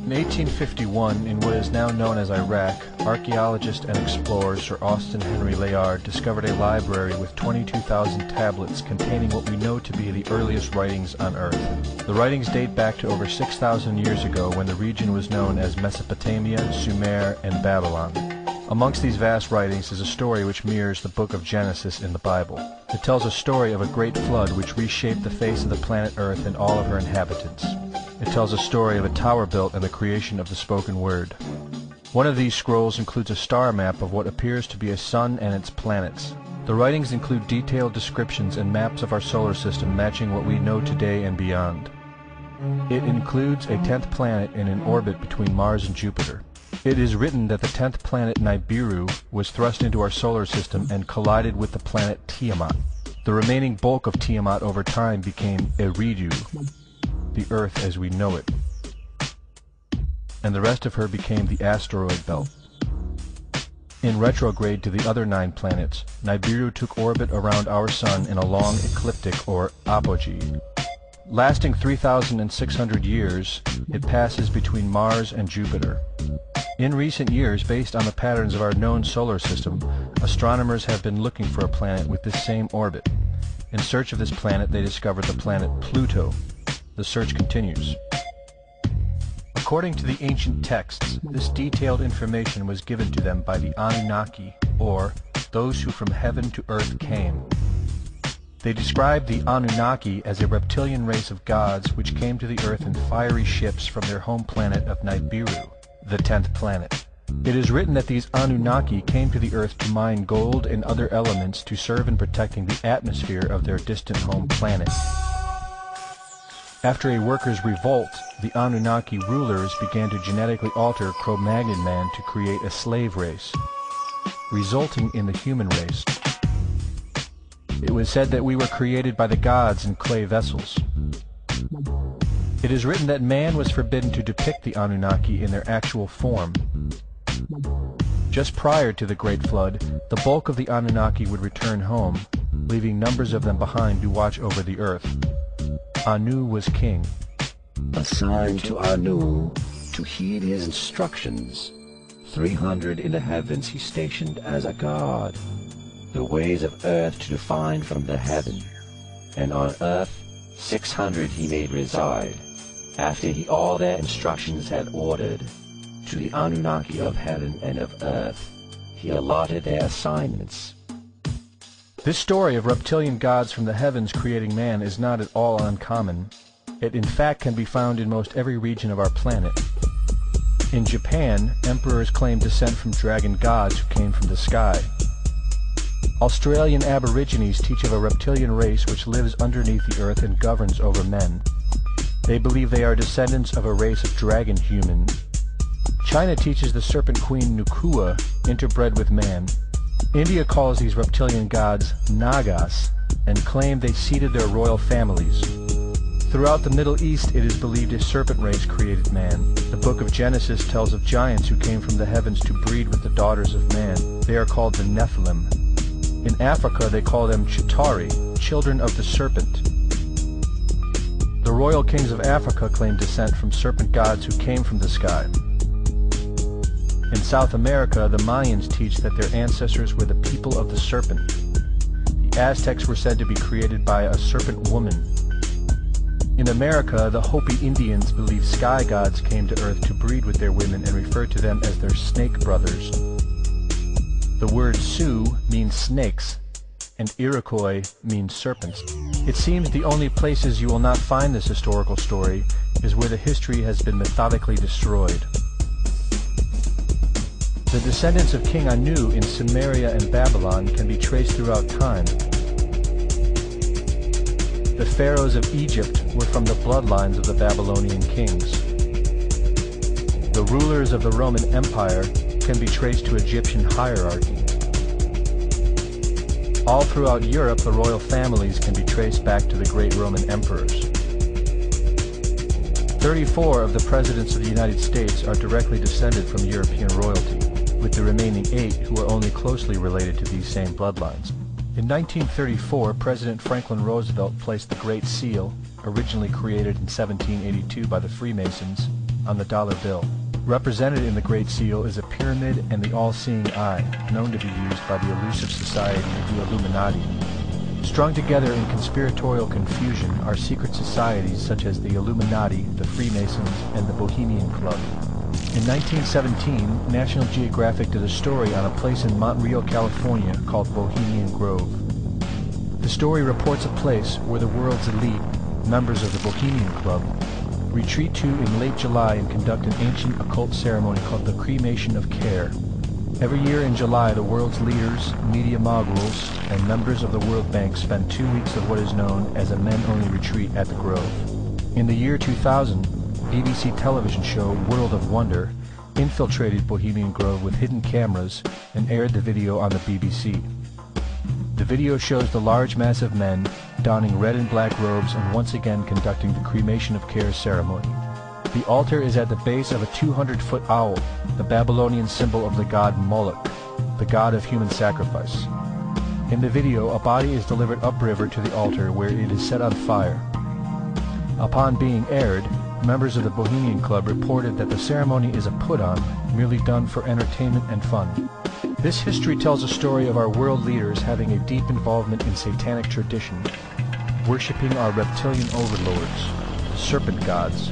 In 1851, in what is now known as Iraq, archaeologist and explorer Sir Austin Henry Layard discovered a library with 22,000 tablets containing what we know to be the earliest writings on Earth. The writings date back to over 6,000 years ago when the region was known as Mesopotamia, Sumer, and Babylon. Amongst these vast writings is a story which mirrors the book of Genesis in the Bible. It tells a story of a great flood which reshaped the face of the planet Earth and all of her inhabitants. It tells a story of a tower built and the creation of the spoken word. One of these scrolls includes a star map of what appears to be a sun and its planets. The writings include detailed descriptions and maps of our solar system matching what we know today and beyond. It includes a 10th planet in an orbit between Mars and Jupiter. It is written that the 10th planet Nibiru was thrust into our solar system and collided with the planet Tiamat. The remaining bulk of Tiamat over time became Eridu, the Earth as we know it, and the rest of her became the asteroid belt. In retrograde to the other 9 planets, Nibiru took orbit around our Sun in a long ecliptic or apogee. Lasting 3,600 years, it passes between Mars and Jupiter. In recent years, based on the patterns of our known solar system, astronomers have been looking for a planet with this same orbit. In search of this planet, they discovered the planet Pluto. The search continues. According to the ancient texts, this detailed information was given to them by the Anunnaki, or those who from heaven to earth came. They described the Anunnaki as a reptilian race of gods which came to the earth in fiery ships from their home planet of Nibiru, the 10th planet. It is written that these Anunnaki came to the earth to mine gold and other elements to serve in protecting the atmosphere of their distant home planet. After a workers' revolt, the Anunnaki rulers began to genetically alter Cro-Magnon man to create a slave race, resulting in the human race. It was said that we were created by the gods in clay vessels. It is written that man was forbidden to depict the Anunnaki in their actual form. Just prior to the Great Flood, the bulk of the Anunnaki would return home, leaving numbers of them behind to watch over the earth. Anu was king. Assigned to Anu to heed his instructions. 300 in the heavens he stationed as a god. The ways of earth to define from the heaven. And on earth 600 he made reside. After he all their instructions had ordered, to the Anunnaki of heaven and of earth, he allotted their assignments. This story of reptilian gods from the heavens creating man is not at all uncommon. It in fact can be found in most every region of our planet. In Japan, emperors claim descent from dragon gods who came from the sky. Australian Aborigines teach of a reptilian race which lives underneath the earth and governs over men. They believe they are descendants of a race of dragon human. China teaches the serpent queen Nukua interbred with man. India calls these reptilian gods Nagas and claim they seeded their royal families. Throughout the Middle East it is believed a serpent race created man. The book of Genesis tells of giants who came from the heavens to breed with the daughters of man. They are called the Nephilim. In Africa they call them Chitauri, children of the serpent. The royal kings of Africa claim descent from serpent gods who came from the sky. In South America, the Mayans teach that their ancestors were the people of the serpent. The Aztecs were said to be created by a serpent woman. In America, the Hopi Indians believe sky gods came to earth to breed with their women and refer to them as their snake brothers. The word Sioux means snakes, and Iroquois means serpents. It seems the only places you will not find this historical story is where the history has been methodically destroyed. The descendants of King Anu in Sumeria and Babylon can be traced throughout time. The pharaohs of Egypt were from the bloodlines of the Babylonian kings. The rulers of the Roman Empire can be traced to Egyptian hierarchy. All throughout Europe, the royal families can be traced back to the great Roman emperors. 34 of the presidents of the United States are directly descended from European royalty, with the remaining 8 who are only closely related to these same bloodlines. In 1934, President Franklin Roosevelt placed the Great Seal, originally created in 1782 by the Freemasons, on the dollar bill. Represented in the Great Seal is a pyramid and the all-seeing eye, known to be used by the elusive society, the Illuminati. Strung together in conspiratorial confusion are secret societies such as the Illuminati, the Freemasons, and the Bohemian Club. In 1917, National Geographic did a story on a place in Montreal, California called Bohemian Grove. The story reports a place where the world's elite, members of the Bohemian Club, retreat to in late July and conduct an ancient occult ceremony called the Cremation of Care. Every year in July, the world's leaders, media moguls, and members of the World Bank spend 2 weeks of what is known as a men-only retreat at the Grove. In the year 2000, BBC television show World of Wonder infiltrated Bohemian Grove with hidden cameras and aired the video on the BBC. The video shows the large mass of men donning red and black robes and once again conducting the Cremation of Care ceremony. The altar is at the base of a 200-foot owl, the Babylonian symbol of the god Moloch, the god of human sacrifice. In the video, a body is delivered upriver to the altar where it is set on fire. Upon being aired, members of the Bohemian Club reported that the ceremony is a put-on, merely done for entertainment and fun. This history tells a story of our world leaders having a deep involvement in satanic tradition, worshipping our reptilian overlords, the serpent gods.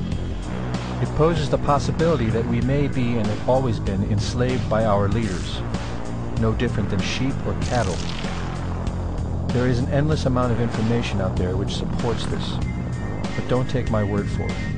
It poses the possibility that we may be and have always been enslaved by our leaders, no different than sheep or cattle. There is an endless amount of information out there which supports this, but don't take my word for it.